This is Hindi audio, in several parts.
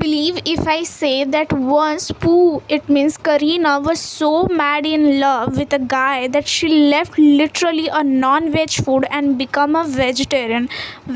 believe if I say that once Pooh, it means Kareena, was so mad in love with a guy that she left literally a non-veg food and become a vegetarian.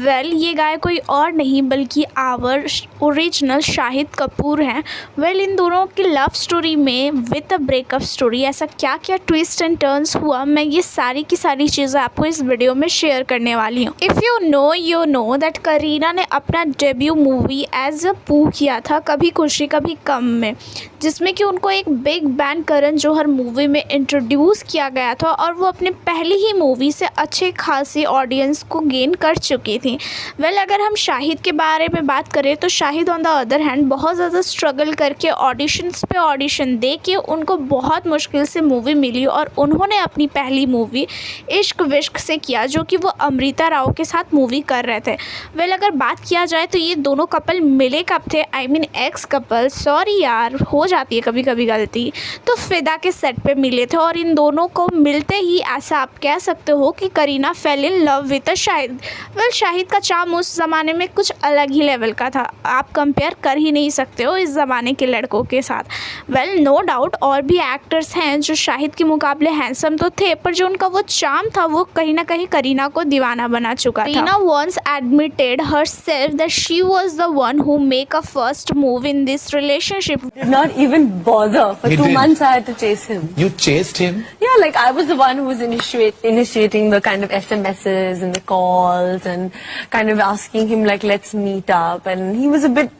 Well, ये गाय कोई और नहीं बल्कि आवर ओरिजिनल शाहिद कपूर हैं. Well, इन दोनों की लव स्टोरी में विद अ ब्रेकअप स्टोरी ऐसा क्या क्या ट्विस्ट एंड टर्न्स हुआ, मैं ये सारी की सारी चीज़ें आपको इस वीडियो में शेयर करने वाली हूँ. If you know that Kareena ने अपना डेब्यू मूवी एज अ पू किया था कभी खुशी कभी गम में, जिसमें कि उनको एक big band Karan Johar movie में इंट्रोड्यूस किया गया था और वो अपनी पहली ही मूवी से अच्छे खासी ऑडियंस को गेन कर चुकी थी. वेल, अगर हम शाहिद के बारे में बात करें तो Shahid on the other hand बहुत ज़्यादा स्ट्रगल करके ऑडिशंस पे ऑडिशन दे के उनको बहुत मुश्किल से मूवी मिली और उन्होंने अपनी पहली मूवी इश्क विश्क से किया, जो कि वो अमृता राव के साथ मूवी कर रहे थे. वेल, अगर बात किया जाए तो ये दोनों कपल मिले कब थे, I mean x couple, sorry यार हो जाती है कभी कभी गलती, तो फिदा के सेट पे मिले थे और इन दोनों को मिलते ही ऐसा आप कह सकते हो कि Kareena fail in love with Shahid. Well, Shahid का चार्म उस ज़माने में कुछ अलग ही लेवल का था, आप कंपेयर कर ही नहीं सकते हो इस ज़माने के लड़कों के साथ. वेल, नो डाउट और भी एक्टर्स हैं जो शाहिद के मुकाबले हैंडसम तो थे, पर जो उनका वो चार्म था वो कहीं ना कहीं करीना को दीवाना बना चुका था. Kareena once admitted herself that she was the one who make a first move in this relationship. Did not even bother. For You 2 did. months I had to chase him. You chased him? Yeah, like I was the one who was initiating the kind of SMSs and the calls and kind of asking him like, let's meet up. And he was a bit...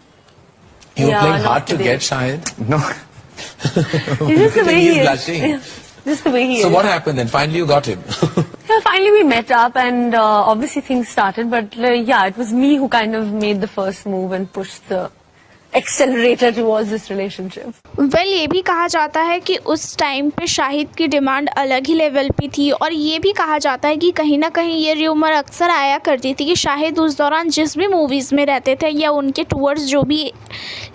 You were Yeah, playing not hard to today. get, Shahid? No. It's just the way He's he is. blushing. Yeah, just the way he So is. what happened then? Finally you got him. Yeah, finally we met up and obviously things started. But yeah, it was me who kind of made the first move and pushed the accelerator towards this relationship. Well, ये भी कहा जाता है कि उस टाइम पे शाहिद की डिमांड अलग ही लेवल पे थी और ये भी कहा जाता है कि कहीं ना कहीं ये र्यूमर अक्सर आया करती थी कि शाहिद उस दौरान जिस भी मूवीज़ में रहते थे या उनके टूवर्ड्स जो भी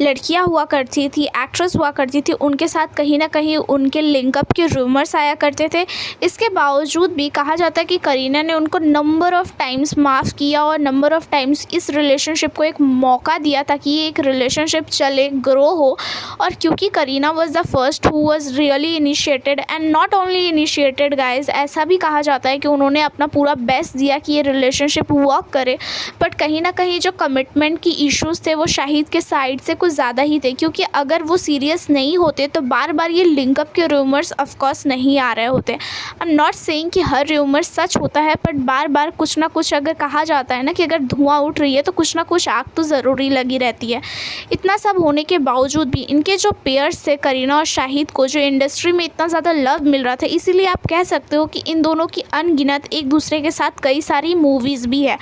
लड़कियां हुआ करती थी, एक्ट्रेस हुआ करती थी, उनके साथ कहीं ना कहीं उनके लिंकअप के रूमर्स आया करते थे. इसके बावजूद भी कहा जाता है कि करीना ने उनको नंबर ऑफ़ टाइम्स माफ़ किया और नंबर ऑफ़ टाइम्स इस रिलेशनशिप को एक मौका दिया ताकि ये एक रिलेशनशिप चले, ग्रो हो. और क्योंकि Kareena was the first who was really initiated and not only initiated guys, ऐसा भी कहा जाता है कि उन्होंने अपना पूरा बेस्ट दिया कि ये रिलेशनशिप वर्क करे. बट कहीं ना कहीं जो कमिटमेंट की इश्यूज़ थे वो शाहिद के साइड से कुछ ज़्यादा ही थे, क्योंकि अगर वो सीरियस नहीं होते तो बार बार ये लिंकअप के रूमर्स ऑफकोर्स नहीं आ रहे होते. आई एम नॉट सेइंग कि हर रूमर सच होता है, बट बार बार कुछ ना कुछ अगर कहा जाता है ना कि अगर धुआं उठ रही है तो कुछ ना कुछ आग तो ज़रूरी लगी रहती है. इतना सब होने के बावजूद भी इनके जो पेयर्स थे करीना और शाहिद को जो इंडस्ट्री में इतना ज़्यादा लव मिल रहा था, इसीलिए आप कह सकते हो कि इन दोनों की अनगिनत एक दूसरे के साथ कई सारी मूवीज़ भी है.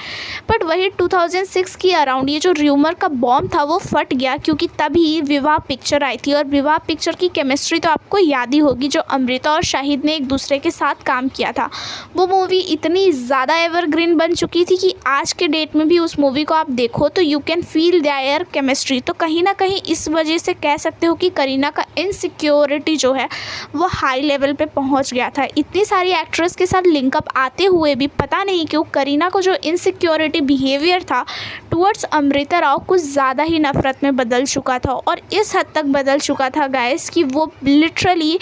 बट वही 2006 की अराउंड ये जो र्यूमर का बॉम्ब था वो फट गया, क्योंकि तभी विवाह पिक्चर आई थी और विवाह पिक्चर की केमिस्ट्री तो आपको याद ही होगी, जो अमृता और शाहिद ने एक दूसरे के साथ काम किया था. वो मूवी इतनी ज़्यादा एवरग्रीन बन चुकी थी कि आज के डेट में भी उस मूवी को आप देखो तो you can feel their chemistry. तो कहीं ना कहीं इस वजह से कह सकते हो कि करीना का इनसिक्योरिटी जो है वो हाई लेवल पे पहुंच गया था. इतनी सारी एक्ट्रेस के साथ लिंकअप आते हुए भी पता नहीं क्यों करीना को जो इनसिक्योरिटी बिहेवियर था टुवर्ड्स अमृता राव कुछ ज़्यादा ही नफरत में बदल चुका था और इस हद तक बदल चुका था गाइस कि वो लिटरली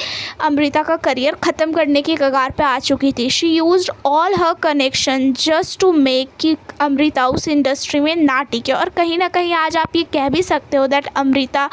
अमृता का करियर ख़त्म करने की कगार पे आ चुकी थी. She used all her connection just to make कि अमृता उस इंडस्ट्री में ना टिके. और कहीं ना कहीं आज आप ये कह भी सकते हो that Amrita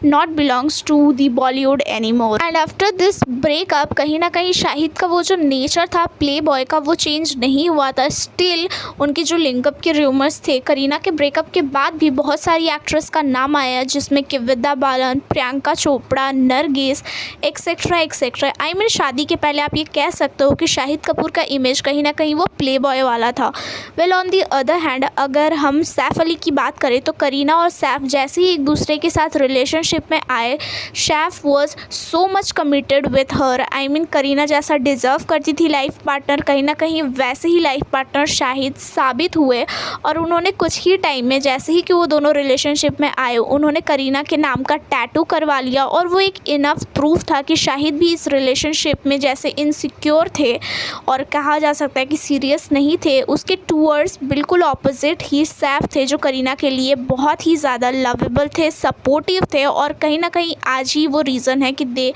not belongs to the Bollywood any more. And after this breakup कहीं ना कहीं शाहिद का वो जो नेचर था प्ले बॉय का वो चेंज नहीं हुआ था. स्टिल उनके जो लिंकअप के रूमर्स थे, करीना के ब्रेकअप के बाद भी बहुत सारी एक्ट्रेस का नाम आया, जिसमें कि Vidya Balan, Priyanka Chopra, Nargis et cetera et cetera. I mean शादी के पहले आप ये कह सकते हो कि शाहिद कपूर का इमेज कहीं ना कहीं वो प्ले बॉय वाला था. Well, on the other hand अगर हम सैफ अली की बात करें तो करीना और सैफ जैसे ही एक दूसरे के साथ रिलेशनशिप रिलेशनशिप में आए, Saif was so much committed with her. I mean Kareena जैसा डिज़र्व करती थी लाइफ पार्टनर, कहीं ना कहीं वैसे ही लाइफ पार्टनर शाहिद साबित हुए। और उन्होंने कुछ ही टाइम में, जैसे ही कि वो दोनों रिलेशनशिप में आए, उन्होंने करीना के नाम का टैटू करवा लिया। और वो एक इनफ प्रूफ था कि शाहिद भी इस रिलेशनशिप में जैसे इनसिक्योर थे और कहा जा सकता है कि सीरियस नहीं थे, उसके टूवर्ड्स बिल्कुल ऑपोजिट ही सैफ थे, जो करीना के लिए बहुत ही ज़्यादा लवेबल थे, सपोर्टिव थे। और कहीं ना कहीं आज ही वो रीज़न है कि they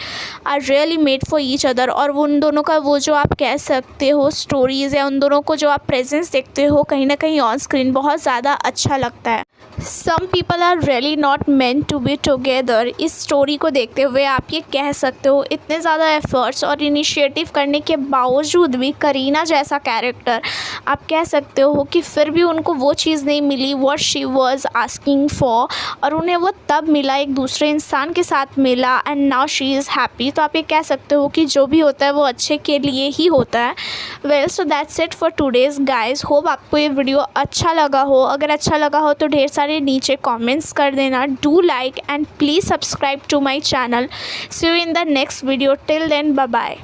are really made for each other. और वो उन दोनों का वो जो आप कह सकते हो स्टोरीज़ या उन दोनों को जो आप प्रेजेंस देखते हो कहीं ना कहीं ऑन स्क्रीन, बहुत ज़्यादा अच्छा लगता है। Some people are really not meant to be together. इस स्टोरी को देखते हुए आप ये कह सकते हो, इतने ज़्यादा एफर्ट्स और इनिशिएटिव करने के बावजूद भी करीना जैसा कैरेक्टर, आप कह सकते हो कि फिर भी उनको वो चीज़ नहीं मिली what she was asking for, और उन्हें वो तब मिला, एक दूसरे इंसान के साथ मिला, and now she is happy. तो आप ये कह सकते हो कि जो भी होता है वो अच्छे के लिए ही होता है। Well, so that's it for today's guys. Hope आपको ये वीडियो अच्छा लगा हो। अगर अच्छा लगा हो तो ढेर सारे नीचे कमेंट्स कर देना। Do like and please subscribe to my channel. See you in the next video. Till then, bye bye.